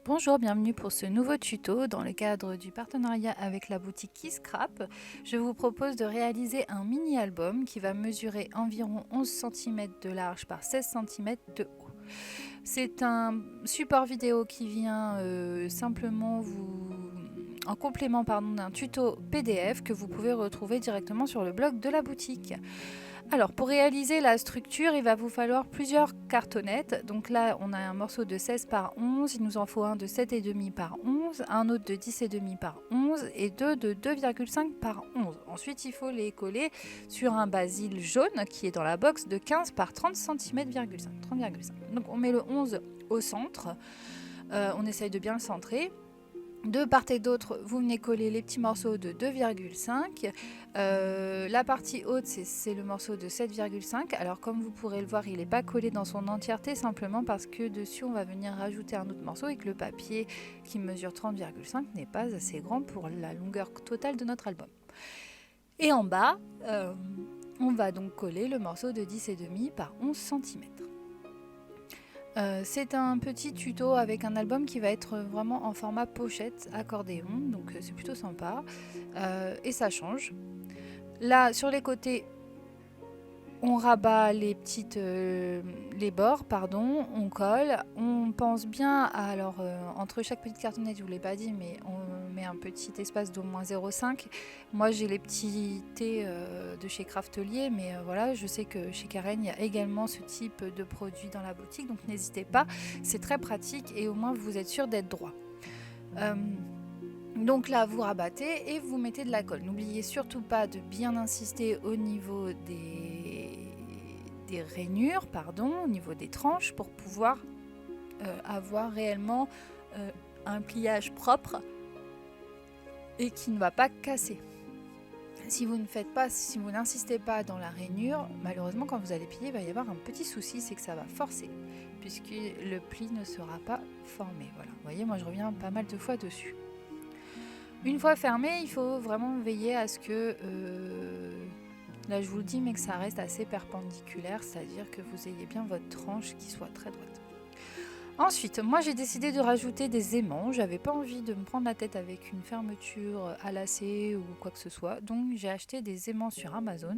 Bonjour, bienvenue pour ce nouveau tuto dans le cadre du partenariat avec la boutique Kiscrap. Je vous propose de réaliser un mini-album qui va mesurer environ 11 cm de large par 16 cm de haut. C'est un support vidéo qui vient simplement en complément d'un tuto PDF que vous pouvez retrouver directement sur le blog de la boutique. Alors pour réaliser la structure, il va vous falloir plusieurs cartonnettes. Donc là, on a un morceau de 16 par 11, il nous en faut un de 7,5 par 11, un autre de 10,5 par 11 et deux de 2,5 par 11. Ensuite, il faut les coller sur un basil jaune qui est dans la box de 15 par 30 cm,5. Donc on met le 11 au centre, on essaye de bien le centrer. De part et d'autre, vous venez coller les petits morceaux de 2,5. La partie haute, c'est le morceau de 7,5. Alors comme vous pourrez le voir, il n'est pas collé dans son entièreté, simplement parce que dessus, on va venir rajouter un autre morceau et que le papier qui mesure 30,5 n'est pas assez grand pour la longueur totale de notre album. Et en bas, on va donc coller le morceau de 10,5 par 11 cm. C'est un petit tuto avec un album qui va être vraiment en format pochette accordéon, donc c'est plutôt sympa et ça change. Là sur les côtés, on rabat les bords, on colle, on pense bien à, entre chaque petite cartonnette, je vous l'ai pas dit, mais on met un petit espace d'au moins 0,5. Moi j'ai les petits T de chez Craftelier, mais voilà, je sais que chez Karen il y a également ce type de produit dans la boutique, donc n'hésitez pas, c'est très pratique et au moins vous êtes sûr d'être droit. Donc là vous rabattez et vous mettez de la colle. N'oubliez surtout pas de bien insister au niveau des rainures, au niveau des tranches, pour pouvoir avoir réellement un pliage propre et qui ne va pas casser. Si vous n'insistez pas dans la rainure, malheureusement quand vous allez plier, il va y avoir un petit souci, c'est que ça va forcer, puisque le pli ne sera pas formé. Voilà, vous voyez, moi je reviens pas mal de fois dessus. Une fois fermé, il faut vraiment veiller à ce que, là je vous le dis, mais que ça reste assez perpendiculaire, c'est-à-dire que vous ayez bien votre tranche qui soit très droite. Ensuite, moi j'ai décidé de rajouter des aimants. J'avais pas envie de me prendre la tête avec une fermeture à lacet ou quoi que ce soit, donc j'ai acheté des aimants sur Amazon.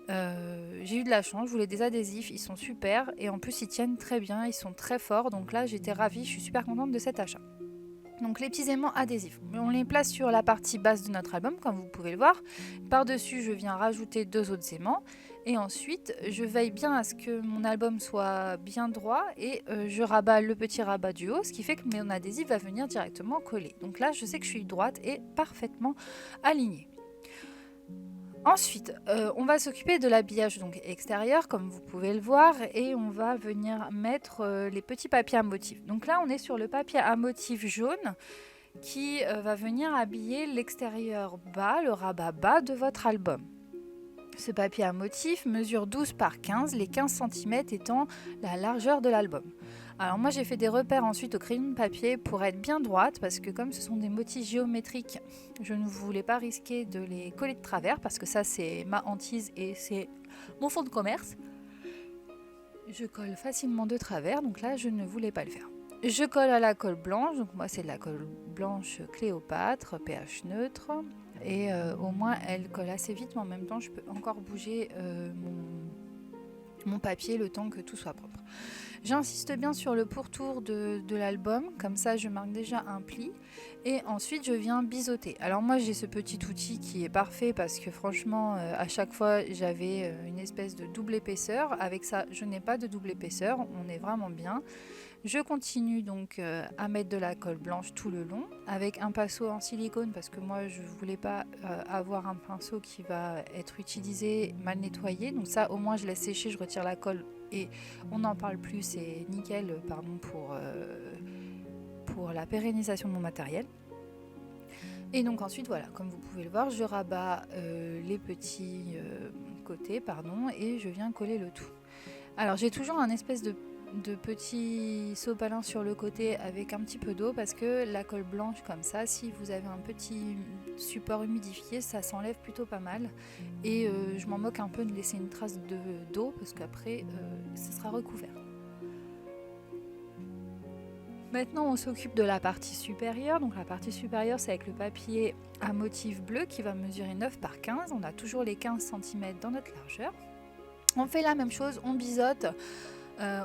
J'ai eu de la chance, je voulais des adhésifs, ils sont super et en plus ils tiennent très bien, ils sont très forts, donc là j'étais ravie, je suis super contente de cet achat. Donc les petits aimants adhésifs, on les place sur la partie basse de notre album, comme vous pouvez le voir. Par-dessus, je viens rajouter 2 autres aimants. Et ensuite, je veille bien à ce que mon album soit bien droit et je rabats le petit rabat du haut, ce qui fait que mon adhésif va venir directement coller. Donc là, je sais que je suis droite et parfaitement alignée. Ensuite, on va s'occuper de l'habillage extérieur, comme vous pouvez le voir, et on va venir mettre les petits papiers à motifs. Donc là, on est sur le papier à motif jaune qui va venir habiller l'extérieur bas, le rabat bas de votre album. Ce papier à motif mesure 12 par 15, les 15 cm étant la largeur de l'album. Alors moi j'ai fait des repères ensuite au crayon de papier pour être bien droite, parce que comme ce sont des motifs géométriques, je ne voulais pas risquer de les coller de travers, parce que ça c'est ma hantise et c'est mon fond de commerce. Je colle facilement de travers, donc là je ne voulais pas le faire. Je colle à la colle blanche, donc moi c'est de la colle blanche Cléopâtre, pH neutre, et au moins elle colle assez vite, mais en même temps je peux encore bouger mon papier le temps que tout soit propre. J'insiste bien sur le pourtour de l'album, comme ça je marque déjà un pli et ensuite je viens biseauter. Alors moi j'ai ce petit outil qui est parfait parce que franchement à chaque fois j'avais une espèce de double épaisseur. Avec ça je n'ai pas de double épaisseur, on est vraiment bien. Je continue donc à mettre de la colle blanche tout le long avec un pinceau en silicone, parce que moi je voulais pas avoir un pinceau qui va être utilisé mal nettoyé. Donc ça au moins je laisse sécher, je retire la colle et on n'en parle plus, c'est nickel pour la pérennisation de mon matériel. Et donc ensuite voilà, comme vous pouvez le voir, je rabats les petits côtés et je viens coller le tout. Alors j'ai toujours un espèce de petits sopalins sur le côté avec un petit peu d'eau, parce que la colle blanche comme ça, si vous avez un petit support humidifié, ça s'enlève plutôt pas mal, et je m'en moque un peu de laisser une trace d'eau parce qu'après ça sera recouvert. Maintenant, on s'occupe de la partie supérieure. Donc la partie supérieure, c'est avec le papier à motif bleu qui va mesurer 9 par 15. On a toujours les 15 cm dans notre largeur. On fait la même chose, on biseaute,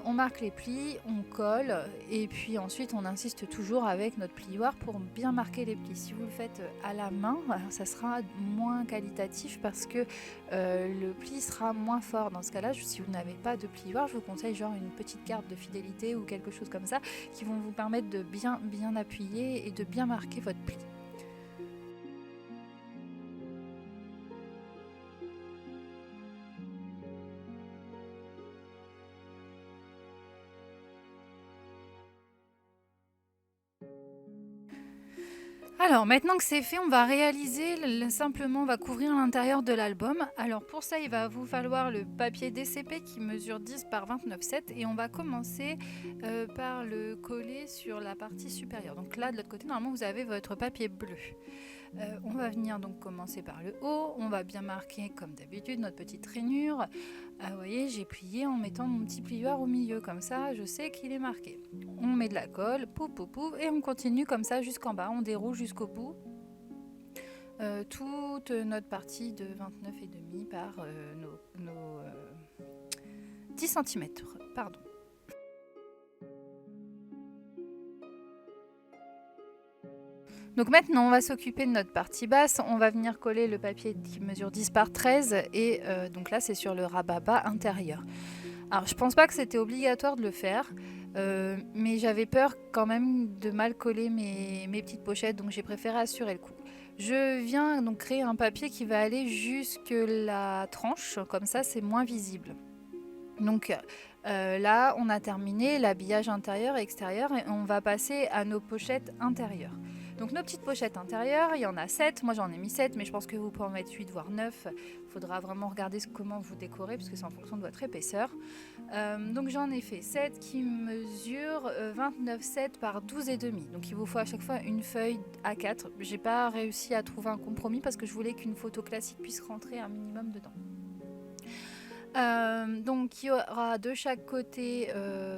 on marque les plis, on colle et puis ensuite on insiste toujours avec notre plioir pour bien marquer les plis. Si vous le faites à la main, ça sera moins qualitatif parce que le pli sera moins fort. Dans ce cas-là, si vous n'avez pas de plioir, je vous conseille genre une petite carte de fidélité ou quelque chose comme ça qui vont vous permettre de bien appuyer et de bien marquer votre pli. Alors maintenant que c'est fait, on va réaliser, simplement on va couvrir l'intérieur de l'album. Alors pour ça, il va vous falloir le papier DCP qui mesure 10 par 29,7 et on va commencer par le coller sur la partie supérieure. Donc là, de l'autre côté, normalement, vous avez votre papier bleu. On va venir donc commencer par le haut, on va bien marquer comme d'habitude notre petite rainure. Vous voyez, j'ai plié en mettant mon petit plioir au milieu, comme ça je sais qu'il est marqué. On met de la colle, pouf pouf pouf, et on continue comme ça jusqu'en bas, on déroule jusqu'au bout. Toute notre partie de 29,5 par nos 10 cm. Pardon. Donc maintenant, on va s'occuper de notre partie basse. On va venir coller le papier qui mesure 10 par 13 et donc là, c'est sur le rabat bas intérieur. Alors, je pense pas que c'était obligatoire de le faire, mais j'avais peur quand même de mal coller mes petites pochettes, donc j'ai préféré assurer le coup. Je viens donc créer un papier qui va aller jusque la tranche, comme ça, c'est moins visible. Donc là, on a terminé l'habillage intérieur et extérieur et on va passer à nos pochettes intérieures. Donc nos petites pochettes intérieures, il y en a 7, moi j'en ai mis 7, mais je pense que vous pouvez en mettre 8 voire 9. Il faudra vraiment regarder comment vous décorez, parce que c'est en fonction de votre épaisseur. Donc j'en ai fait 7 qui mesurent 29,7 par 12,5. Donc il vous faut à chaque fois une feuille A4. J'ai pas réussi à trouver un compromis parce que je voulais qu'une photo classique puisse rentrer un minimum dedans. Donc il y aura de chaque côté,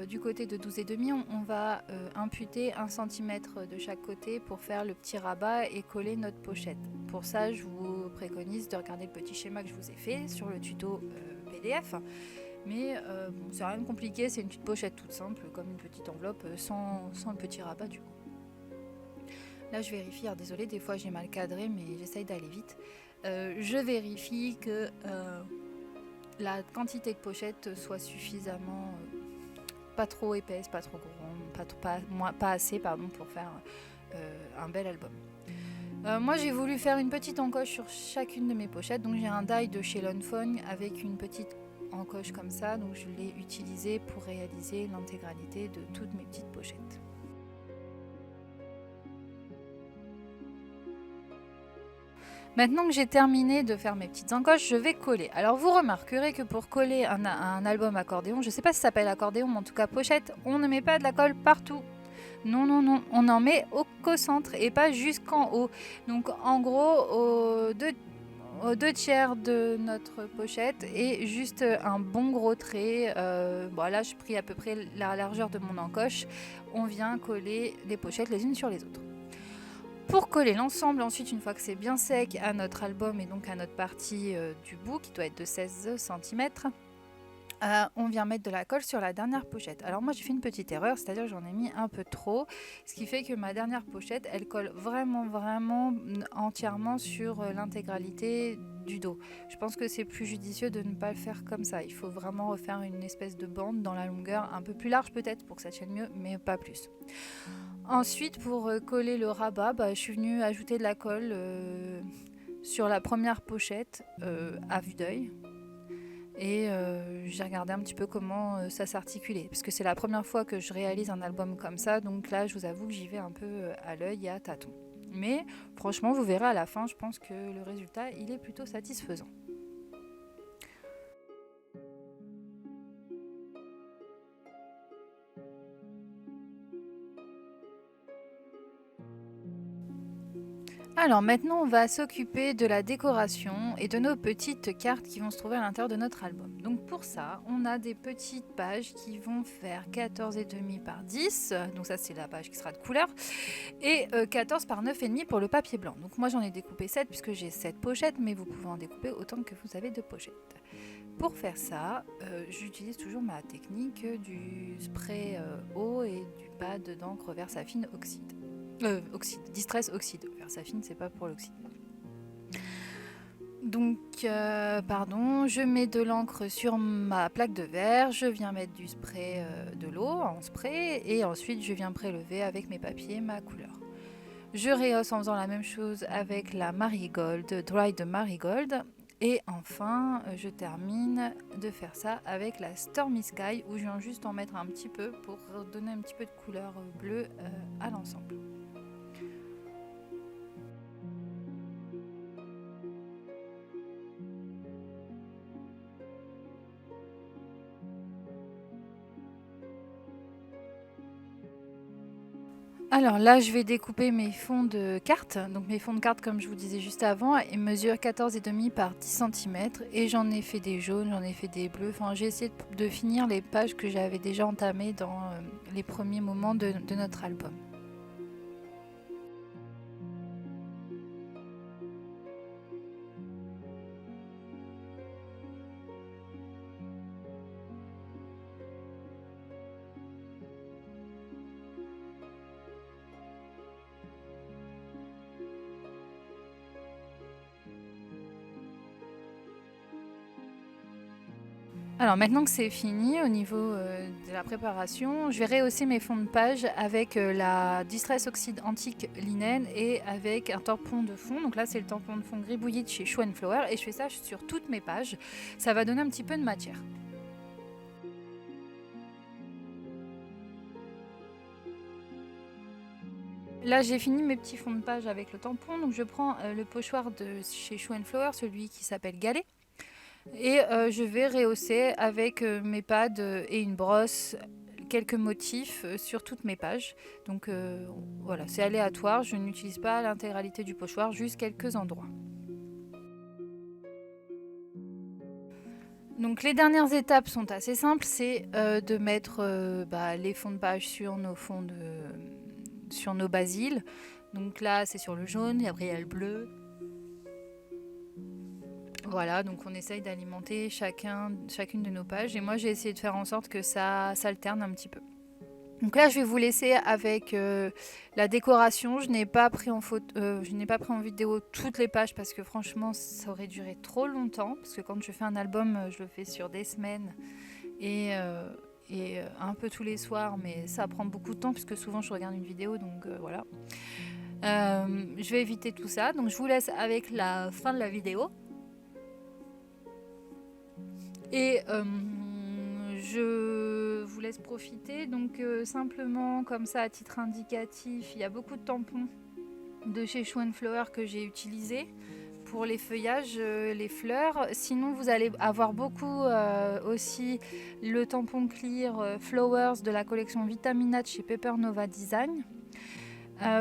du côté de 12,5, on va imputer 1 cm de chaque côté pour faire le petit rabat et coller notre pochette. Pour ça, je vous préconise de regarder le petit schéma que je vous ai fait sur le tuto PDF. Mais bon, c'est rien de compliqué, c'est une petite pochette toute simple, comme une petite enveloppe sans le petit rabat du coup. Là je vérifie, alors désolée, des fois j'ai mal cadré, mais j'essaye d'aller vite. Je vérifie que la quantité de pochettes soit suffisamment pas trop épaisse, pas trop grande, pas assez pour faire un bel album. Moi j'ai voulu faire une petite encoche sur chacune de mes pochettes, donc j'ai un die de chez Lonfone avec une petite encoche comme ça, donc je l'ai utilisé pour réaliser l'intégralité de toutes mes petites pochettes. Maintenant que j'ai terminé de faire mes petites encoches, je vais coller. Alors vous remarquerez que pour coller un album accordéon, je ne sais pas si ça s'appelle accordéon, mais en tout cas pochette, on ne met pas de la colle partout. Non, non, non, on en met qu'au centre et pas jusqu'en haut. Donc en gros, aux deux tiers de notre pochette et juste un bon gros trait. Bon, là, je pris à peu près la largeur de mon encoche. On vient coller les pochettes les unes sur les autres. Pour coller l'ensemble, ensuite, une fois que c'est bien sec à notre album et donc à notre partie du bout, qui doit être de 16 cm, on vient mettre de la colle sur la dernière pochette. Alors moi j'ai fait une petite erreur, c'est-à-dire que j'en ai mis un peu trop, ce qui fait que ma dernière pochette, elle colle vraiment entièrement sur l'intégralité du dos. Je pense que c'est plus judicieux de ne pas le faire comme ça. Il faut vraiment refaire une espèce de bande dans la longueur, un peu plus large peut-être pour que ça tienne mieux, mais pas plus. Ensuite, pour coller le rabat, je suis venue ajouter de la colle sur la première pochette à vue d'œil. Et j'ai regardé un petit peu comment ça s'articulait, parce que c'est la première fois que je réalise un album comme ça, donc là je vous avoue que j'y vais un peu à l'œil et à tâtons. Mais franchement, vous verrez à la fin, je pense que le résultat il est plutôt satisfaisant. Alors maintenant, on va s'occuper de la décoration et de nos petites cartes qui vont se trouver à l'intérieur de notre album. Donc pour ça, on a des petites pages qui vont faire 14,5 par 10, donc ça c'est la page qui sera de couleur, et 14 par 9,5 pour le papier blanc. Donc moi j'en ai découpé 7 puisque j'ai 7 pochettes, mais vous pouvez en découper autant que vous avez de pochettes. Pour faire ça, j'utilise toujours ma technique du spray eau et du pad d'encre Versafine oxyde. Distress oxyde. Versafine, c'est pas pour l'oxyde. Donc, je mets de l'encre sur ma plaque de verre, je viens mettre du spray, de l'eau en spray, et ensuite je viens prélever avec mes papiers ma couleur. Je rehausse en faisant la même chose avec la Marigold, Dry de Marigold. Et enfin, je termine de faire ça avec la Stormy Sky, où je viens juste en mettre un petit peu pour donner un petit peu de couleur bleue à l'ensemble. Alors là, je vais découper mes fonds de cartes. Donc mes fonds de cartes, comme je vous disais juste avant, ils mesurent 14,5 par 10 cm. Et j'en ai fait des jaunes, j'en ai fait des bleus. Enfin, j'ai essayé de finir les pages que j'avais déjà entamées dans les premiers moments de notre album. Alors maintenant que c'est fini au niveau de la préparation, je vais rehausser mes fonds de page avec la Distress Oxyde Antique Linen et avec un tampon de fond. Donc là c'est le tampon de fond gribouillis de chez Show & Flower et je fais ça sur toutes mes pages. Ça va donner un petit peu de matière. Là j'ai fini mes petits fonds de page avec le tampon, donc je prends le pochoir de chez Show & Flower, celui qui s'appelle Galet. Et je vais rehausser avec mes pads et une brosse quelques motifs sur toutes mes pages. Donc voilà, c'est aléatoire, je n'utilise pas l'intégralité du pochoir, juste quelques endroits. Donc les dernières étapes sont assez simples, c'est de mettre les fonds de page sur nos basiles. Donc là c'est sur le jaune, et après il y a le bleu. Voilà, donc on essaye d'alimenter chacune de nos pages. Et moi, j'ai essayé de faire en sorte que ça s'alterne un petit peu. Donc là, je vais vous laisser avec la décoration. Je n'ai pas pris en vidéo toutes les pages parce que franchement, ça aurait duré trop longtemps. Parce que quand je fais un album, je le fais sur des semaines et un peu tous les soirs. Mais ça prend beaucoup de temps puisque souvent, je regarde une vidéo. Donc voilà. Je vais éviter tout ça. Donc je vous laisse avec la fin de la vidéo. Et je vous laisse profiter. Donc simplement comme ça à titre indicatif, il y a beaucoup de tampons de chez Show & Flower que j'ai utilisés pour les feuillages, les fleurs. Sinon vous allez avoir beaucoup aussi le tampon clear Flowers de la collection Vitamina chez Paper Nova Design.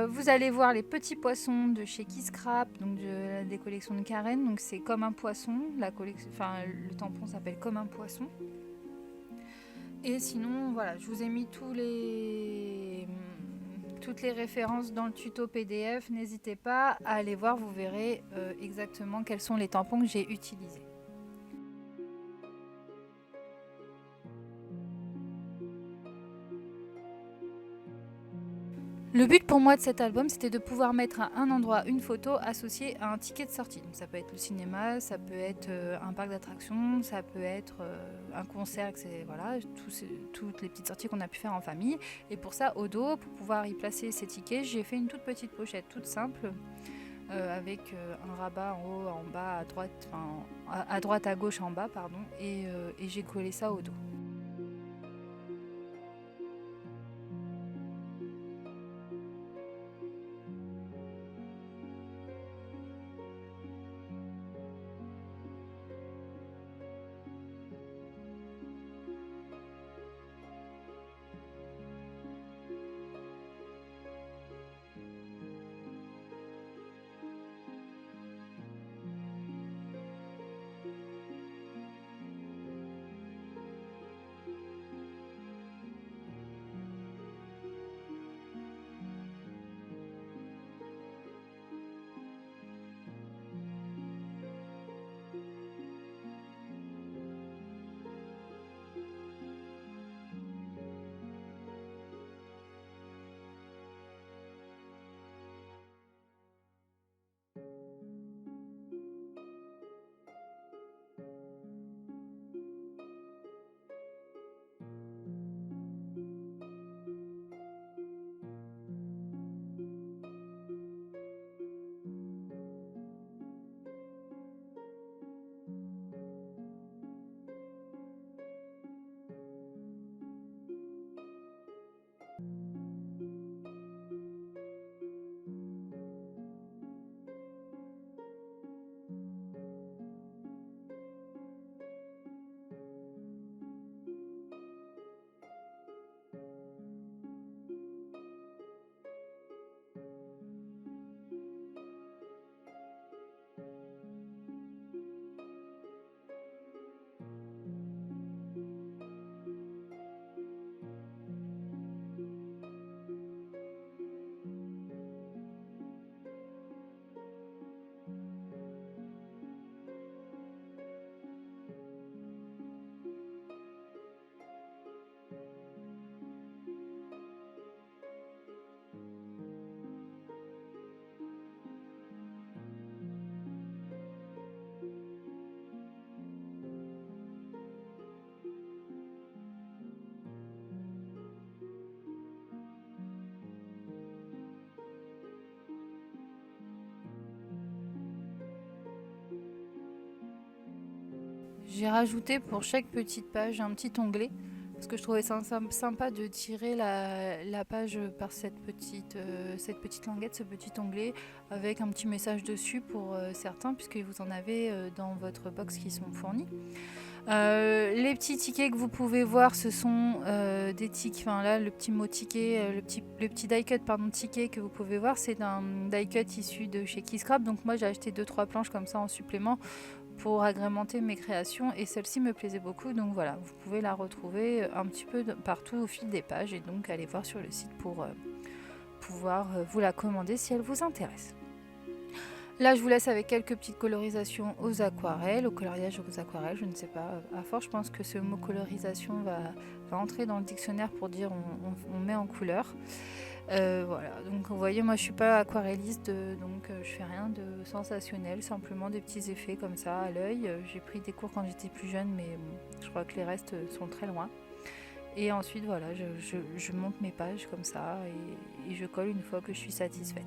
Vous allez voir les petits poissons de chez Kisscrap, donc des collections de Karen. Donc c'est comme un poisson, le tampon s'appelle comme un poisson. Et sinon, voilà, je vous ai mis toutes les références dans le tuto PDF. N'hésitez pas à aller voir, vous verrez exactement quels sont les tampons que j'ai utilisés. Le but pour moi de cet album, c'était de pouvoir mettre à un endroit une photo associée à un ticket de sortie. Donc ça peut être le cinéma, ça peut être un parc d'attractions, ça peut être un concert, voilà, toutes les petites sorties qu'on a pu faire en famille. Et pour ça, au dos, pour pouvoir y placer ces tickets, j'ai fait une toute petite pochette toute simple avec un rabat en haut, en bas, à droite, à gauche, en bas, pardon, et j'ai collé ça au dos. J'ai rajouté pour chaque petite page un petit onglet parce que je trouvais ça sympa de tirer la page par cette petite languette, ce petit onglet avec un petit message dessus pour certains, puisque vous en avez dans votre box qui sont fournis. Les petits tickets que vous pouvez voir, ce sont des tickets, enfin là le petit mot ticket, le petit die cut pardon, ticket que vous pouvez voir, c'est un die cut issu de chez Keyscrap. Donc moi j'ai acheté 2-3 planches comme ça en supplément pour agrémenter mes créations, et celle-ci me plaisait beaucoup, donc voilà, vous pouvez la retrouver un petit peu partout au fil des pages, et donc allez voir sur le site pour pouvoir vous la commander si elle vous intéresse. Là je vous laisse avec quelques petites colorisations aux aquarelles, au coloriage aux aquarelles, je ne sais pas, à force je pense que ce mot colorisation va entrer dans le dictionnaire pour dire on met en couleur. Voilà, donc vous voyez, moi je suis pas aquarelliste, donc je fais rien de sensationnel, simplement des petits effets comme ça à l'œil. J'ai pris des cours quand j'étais plus jeune, mais bon, je crois que les restes sont très loin. Et ensuite voilà, je monte mes pages comme ça et je colle une fois que je suis satisfaite.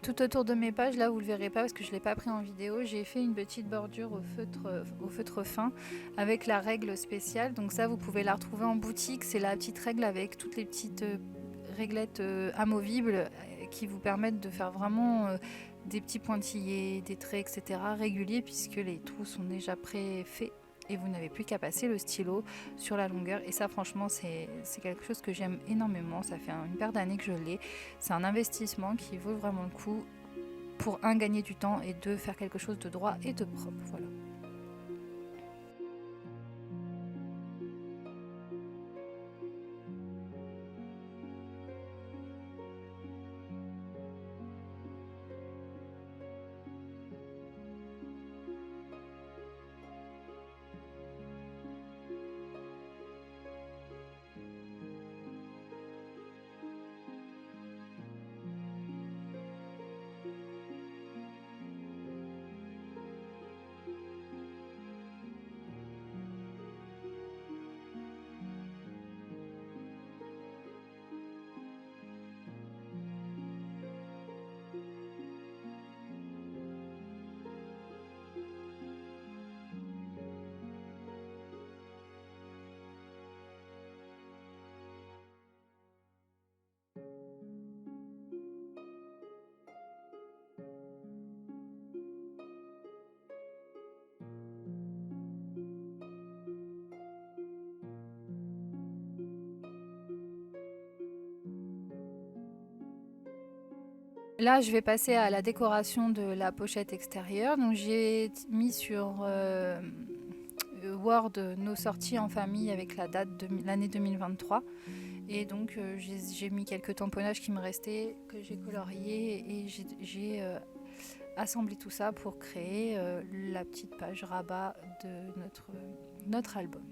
Tout autour de mes pages, là vous le verrez pas parce que je l'ai pas pris en vidéo, j'ai fait une petite bordure au feutre fin avec la règle spéciale. Donc ça vous pouvez la retrouver en boutique, c'est la petite règle avec toutes les petites réglettes amovibles qui vous permettent de faire vraiment des petits pointillés, des traits, etc. réguliers, puisque les trous sont déjà préfaits et vous n'avez plus qu'à passer le stylo sur la longueur. Et ça franchement c'est quelque chose que j'aime énormément, ça fait une paire d'années que je l'ai. C'est un investissement qui vaut vraiment le coup pour gagner du temps et deux faire quelque chose de droit et de propre. Voilà. Là, je vais passer à la décoration de la pochette extérieure. Donc, j'ai mis sur Word nos sorties en famille avec la date de l'année 2023. Et donc, j'ai mis quelques tamponnages qui me restaient, que j'ai coloriés, et j'ai assemblé tout ça pour créer la petite page rabat de notre album.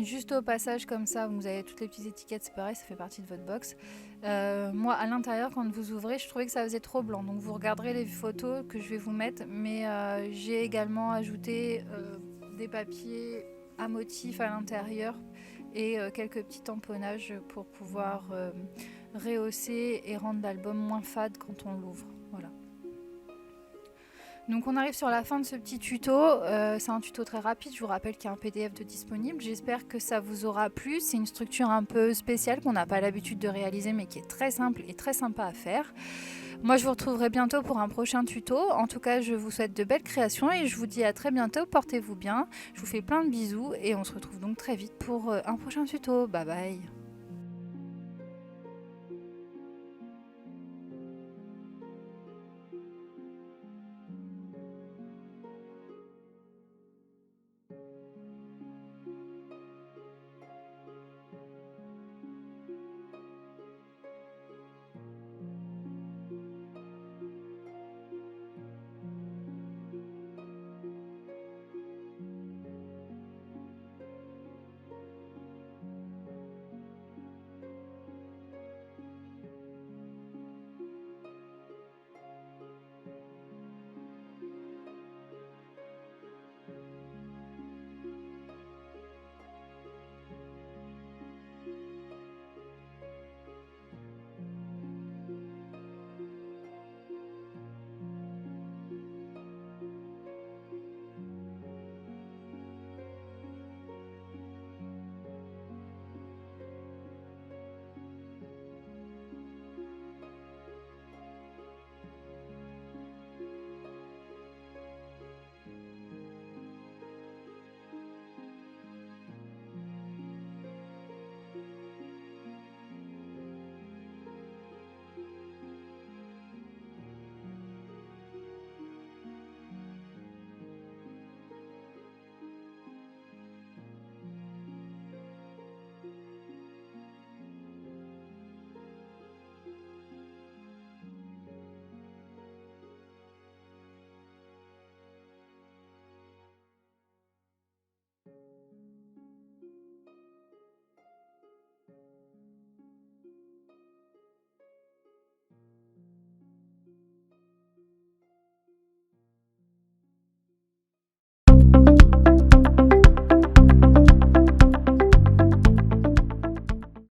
Juste au passage comme ça, vous avez toutes les petites étiquettes, c'est pareil, ça fait partie de votre box. Moi à l'intérieur, quand vous ouvrez, je trouvais que ça faisait trop blanc, donc vous regarderez les photos que je vais vous mettre, mais j'ai également ajouté des papiers à motifs à l'intérieur et quelques petits tamponnages pour pouvoir rehausser et rendre l'album moins fade quand on l'ouvre. Voilà. Donc on arrive sur la fin de ce petit tuto, c'est un tuto très rapide, je vous rappelle qu'il y a un PDF de disponible, j'espère que ça vous aura plu, c'est une structure un peu spéciale qu'on n'a pas l'habitude de réaliser mais qui est très simple et très sympa à faire. Moi je vous retrouverai bientôt pour un prochain tuto, en tout cas je vous souhaite de belles créations et je vous dis à très bientôt, portez-vous bien, je vous fais plein de bisous et on se retrouve donc très vite pour un prochain tuto, bye bye.